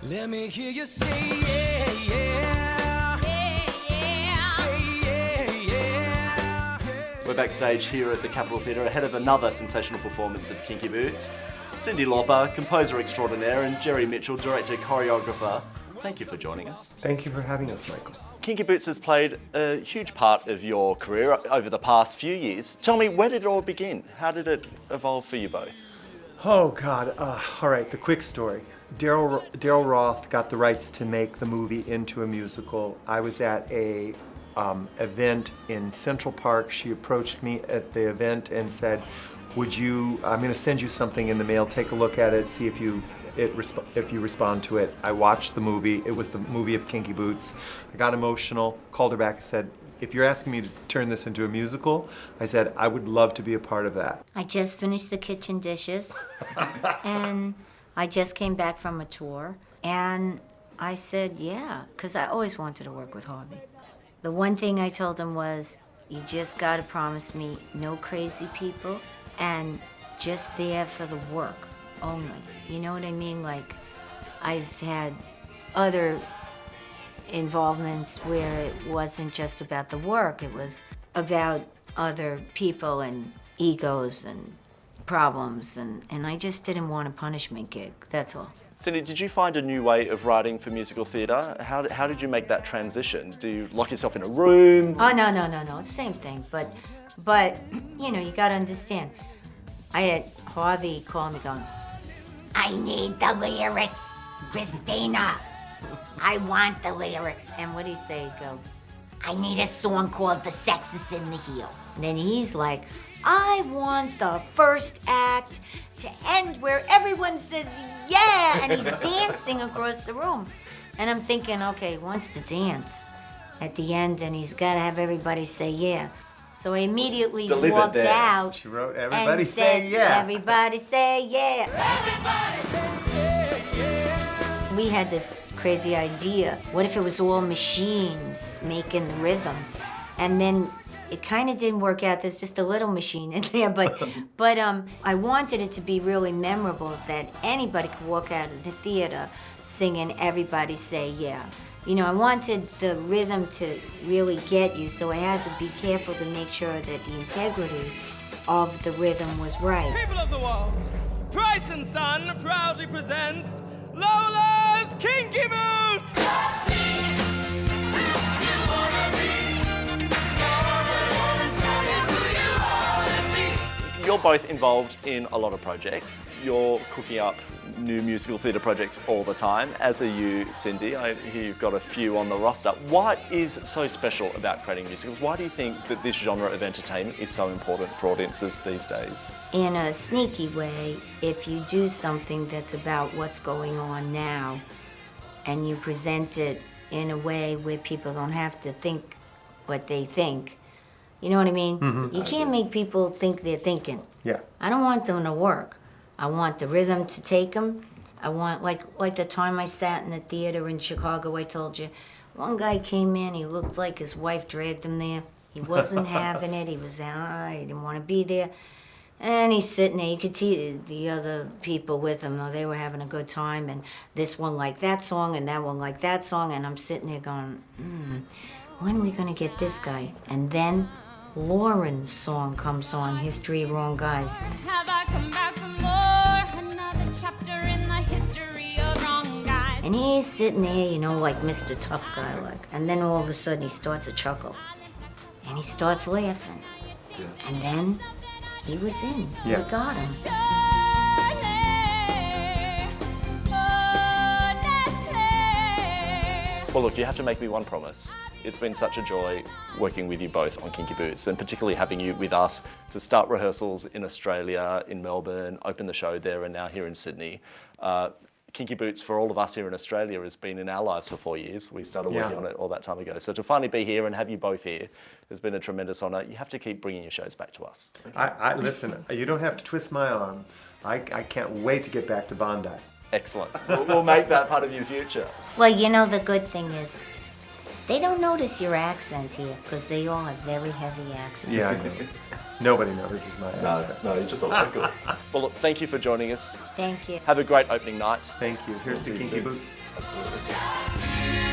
Let me hear you say yeah, yeah. Yeah, yeah. Say yeah, yeah. We're backstage here at the Capitol Theatre ahead of another sensational performance of Kinky Boots. Cyndi Lauper, composer extraordinaire, and Jerry Mitchell, director, choreographer. Thank you for joining us. Thank you for having us, Michael. Kinky Boots has played a huge part of your career over the past few years. Tell me, where did it all begin? How did it evolve for you both? Oh, God. All right, the quick story. Daryl Roth got the rights to make the movie into a musical. I was at a event in Central Park. She approached me at the event and said, I'm going to send you something in the mail. Take a look at it, see if you respond to it. I watched the movie. It was the movie of Kinky Boots. I got emotional, called her back and said, if you're asking me to turn this into a musical, I said, I would love to be a part of that. I just finished the kitchen dishes, and I just came back from a tour, and I said, yeah, because I always wanted to work with Harvey. The one thing I told him was, you just got to promise me no crazy people, and just there for the work only. You know what I mean? Like, I've had other involvements where it wasn't just about the work, it was about other people and egos and problems, and I just didn't want a punishment gig, that's all. Cyndi, did you find a new way of writing for musical theatre? How did you make that transition? Do you lock yourself in a room? Oh, no, it's the same thing, but you know, you gotta understand. I had Harvey call me going, I need the lyrics, Christina. I want the lyrics. And what'd he say? He'd go, I need a song called The Sex is in the Heel. And then he's like, I want the first act to end where everyone says yeah, and he's dancing across the room. And I'm thinking, okay, he wants to dance at the end, and he's got to have everybody say yeah. So I immediately walked out. She wrote, everybody and say said, yeah. Everybody say yeah. Everybody say yeah, yeah. We had this crazy idea. What if it was all machines making the rhythm? And then it kind of didn't work out. There's just a little machine in there, but I wanted it to be really memorable, that anybody could walk out of the theater singing Everybody Say Yeah. You know, I wanted the rhythm to really get you, so I had to be careful to make sure that the integrity of the rhythm was right. People of the world, Price and Son proudly presents Lola's Kinky Boots! You're both involved in a lot of projects. You're cooking up new musical theatre projects all the time, as are you, Cyndi. I hear you've got a few on the roster. What is so special about creating musicals? Why do you think that this genre of entertainment is so important for audiences these days? In a sneaky way, if you do something that's about what's going on now, and you present it in a way where people don't have to think what they think, you know what I mean? Mm-hmm. You can't make people think they're thinking. Yeah. I don't want them to work. I want the rhythm to take them. I want, like the time I sat in the theater in Chicago, I told you, one guy came in, he looked like his wife dragged him there. He wasn't having it, he didn't want to be there. And he's sitting there, you could see the other people with him, they were having a good time, and this one liked that song, and that one liked that song, and I'm sitting there going, when are we gonna get this guy? And then Lauren's song comes on, History of Wrong Guys. Have I come back for more? Another chapter in the history of wrong guys. And he's sitting there, you know, like Mr. Tough Guy, like. And then all of a sudden he starts to chuckle. And he starts laughing. Yeah. And then he was in. Yeah. We got him. Well, look, you have to make me one promise. It's been such a joy working with you both on Kinky Boots, and particularly having you with us to start rehearsals in Australia, in Melbourne, open the show there, and now here in Sydney. Kinky Boots, for all of us here in Australia, has been in our lives for 4 years. We started working on it all that time ago. So to finally be here and have you both here has been a tremendous honour. You have to keep bringing your shows back to us. I listen, you don't have to twist my arm. I can't wait to get back to Bondi. Excellent. We'll make that part of your future. Well, you know, the good thing is, they don't notice your accent here, because they all have very heavy accents. Yeah, I know. Nobody notices my accent. No, you just look very good. Well, look, thank you for joining us. Thank you. Have a great opening night. Thank you. Here's We'll the see you Kinky soon. Boots. Absolutely.